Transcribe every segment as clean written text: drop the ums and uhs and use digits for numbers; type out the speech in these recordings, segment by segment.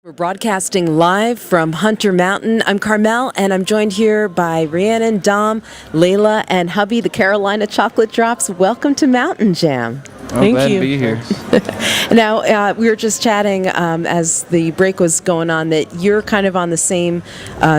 We're broadcasting live from Hunter Mountain. I'm Carmel, and I'm joined here by Rhiannon, Dom, Layla, and hubby, the Carolina Chocolate Drops. Welcome to Mountain Jam. Glad to be here. Now, we were just chatting as the break was going on that you're kind of on the same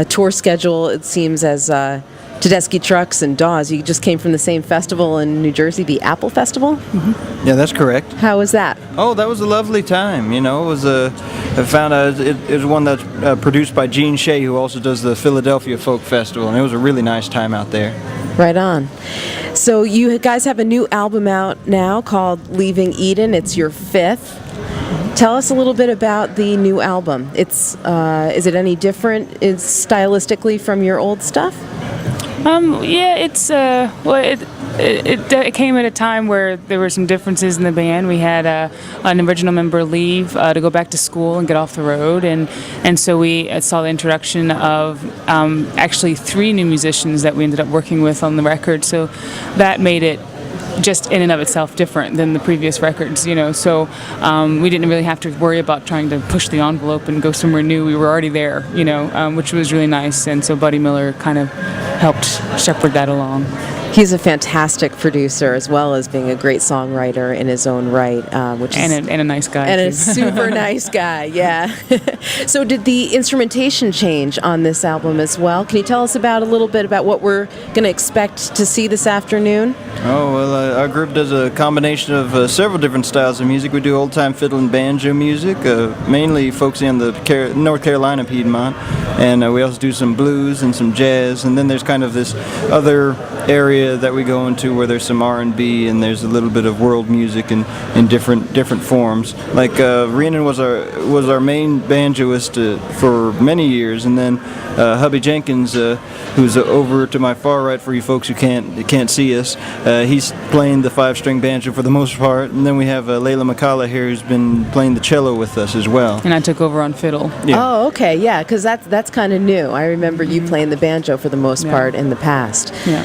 tour schedule, it seems, as Tedeschi Trucks and Dawes. You just came from the same festival in New Jersey, the Apple Festival? Mm-hmm. Yeah, that's correct. How was that? Oh, that was a lovely time. You know, it was I found out it was one that's produced by Gene Shea, who also does the Philadelphia Folk Festival, and it was a really nice time out there. Right on. So you guys have a new album out now called Leaving Eden. It's your fifth. Tell us a little bit about the new album. It's is it any different stylistically from your old stuff? Yeah, it's it came at a time where there were some differences in the band. We had an original member leave to go back to school and get off the road, and so we saw the introduction of actually 3 new musicians that we ended up working with on the record. So that made it just in and of itself different than the previous records, you know. So we didn't really have to worry about trying to push the envelope and go somewhere new. We were already there, you know, which was really nice. And so Buddy Miller kind of helped shepherd that along. He's a fantastic producer, as well as being a great songwriter in his own right, which is and a nice guy. And too. a super nice guy, yeah. So did the instrumentation change on this album as well? Can you tell us about a little bit about what we're going to expect to see this afternoon? Oh, well, our group does a combination of several different styles of music. We do old-time fiddle and banjo music, mainly focusing on the North Carolina Piedmont, and we also do some blues and some jazz, and then there's kind of this other area that we go into where there's some R&B and there's a little bit of world music in different forms. Like Rhiannon was our main banjoist for many years, and then Hubby Jenkins, who's over to my far right for you folks who can't see us, he's playing the 5-string banjo for the most part, and then we have Layla McCullough here who's been playing the cello with us as well. And I took over on fiddle. Yeah. Oh, okay, yeah, because that's kind of new. I remember you playing the banjo for the most part in the past. Yeah.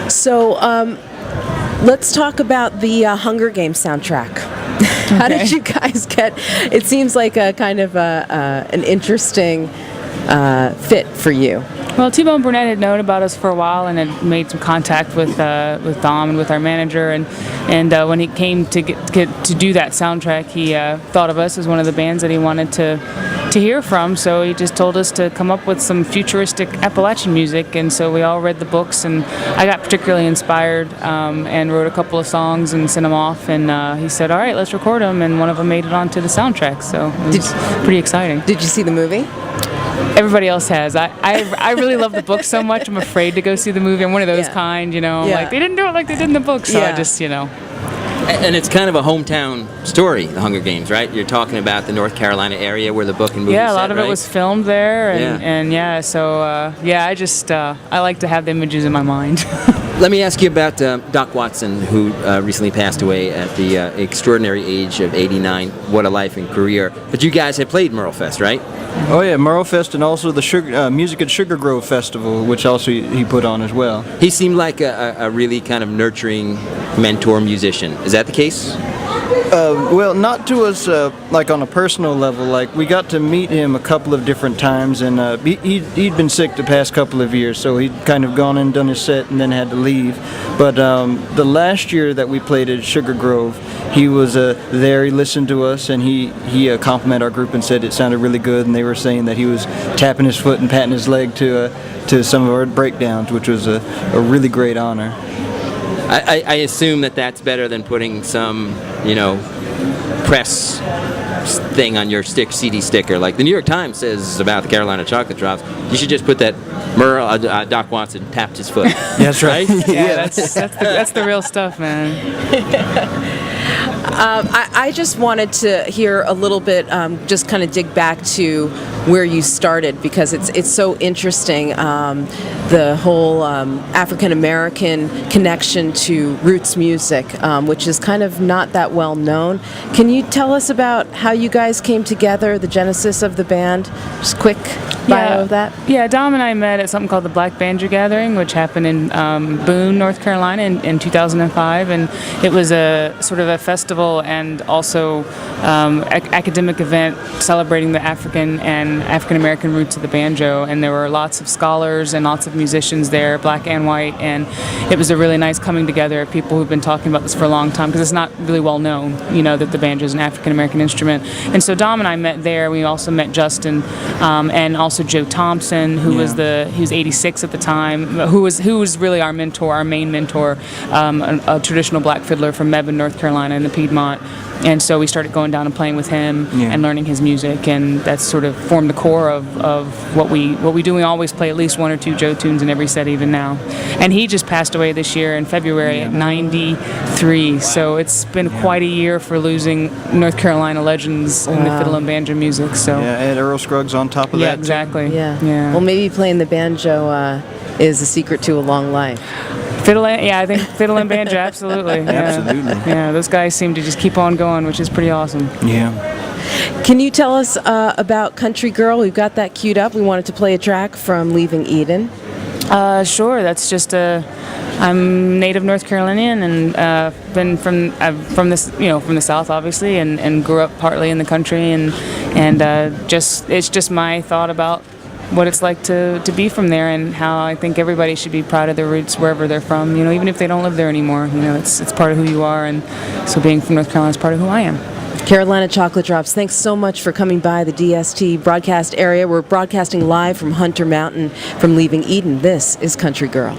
So let's talk about the Hunger Games soundtrack. How did you guys get? It seems like a kind of an interesting fit for you. Well, T-Bone Burnett had known about us for a while and had made some contact with Dom and with our manager, and when he came to get to do that soundtrack, he thought of us as one of the bands that he wanted to hear from. So he just told us to come up with some futuristic Appalachian music, and so we all read the books, and I got particularly inspired and wrote a couple of songs and sent them off, and he said, all right, let's record them, and one of them made it onto the soundtrack, so it was pretty exciting. Did you see the movie? Everybody else has. I really love the book so much, I'm afraid to go see the movie. I'm one of those kind, you know, like they didn't do it like they did in the book, so I just, you know. And it's kind of a hometown story, the Hunger Games, right? You're talking about the North Carolina area where the book and movie a lot set, of right? it was filmed there, and so I just I like to have the images in my mind. Let me ask you about Doc Watson, who recently passed away at the extraordinary age of 89. What a life and career. But you guys have played Merlefest, right? Oh yeah, Merlefest, and also the Music at Sugar Grove Festival, which also he put on as well. He seemed like a really kind of nurturing mentor musician. Is that the case? Well, not to us like on a personal level. Like, we got to meet him a couple of different times, and he'd been sick the past couple of years, so he'd kind of gone and done his set and then had to leave. But the last year that we played at Sugar Grove, he was there. He listened to us, and he complimented our group and said it sounded really good. And they were saying that he was tapping his foot and patting his leg to some of our breakdowns, which was a really great honor. I assume that that's better than putting some, you know, press thing on your CD sticker. Like the New York Times says about the Carolina Chocolate Drops, you should just put that Doc Watson tapped his foot. That's right. Yeah, that's the real stuff, man. I just wanted to hear a little bit, just kind of dig back to where you started, because it's so interesting, the whole African American connection to roots music, which is kind of not that well known. Can you tell us about how you guys came together, the genesis of the band? Just quick bio of that. Yeah, Dom and I met at something called the Black Banjo Gathering, which happened in Boone, North Carolina in 2005, and it was a sort of a festival festival and also academic event celebrating the African and African American roots of the banjo. And there were lots of scholars and lots of musicians there, black and white, and it was a really nice coming together of people who've been talking about this for a long time, because it's not really well known, that the banjo is an African American instrument. And so Dom and I met there. We also met Justin and also Joe Thompson, who was 86 at the time, who was really our mentor, our main mentor, a traditional black fiddler from Mebane, North Carolina, in the Piedmont. And so we started going down and playing with him and learning his music, and that's sort of formed the core of what we do. We always play at least one or two Joe tunes in every set, even now. And he just passed away this year in February at 93. So it's been quite a year for losing North Carolina legends in the fiddle and banjo music. So add Earl Scruggs on top of that. Yeah, exactly. Yeah. Well, maybe playing the banjo is a secret to a long life. I think fiddle and banjo, absolutely. Absolutely. Yeah, those guys seem to just keep on going, which is pretty awesome. Yeah. Can you tell us about Country Girl? We've got that queued up. We wanted to play a track from Leaving Eden. Sure. That's just I'm native North Carolinian and been from the South, obviously, and grew up partly in the country, and it's just my thought about what it's like to be from there, and how I think everybody should be proud of their roots wherever they're from, even if they don't live there anymore. It's part of who you are, and so being from North Carolina is part of who I am. Carolina Chocolate Drops, thanks so much for coming by the DST broadcast area. We're broadcasting live from Hunter Mountain from Leaving Eden. This is Country Girl.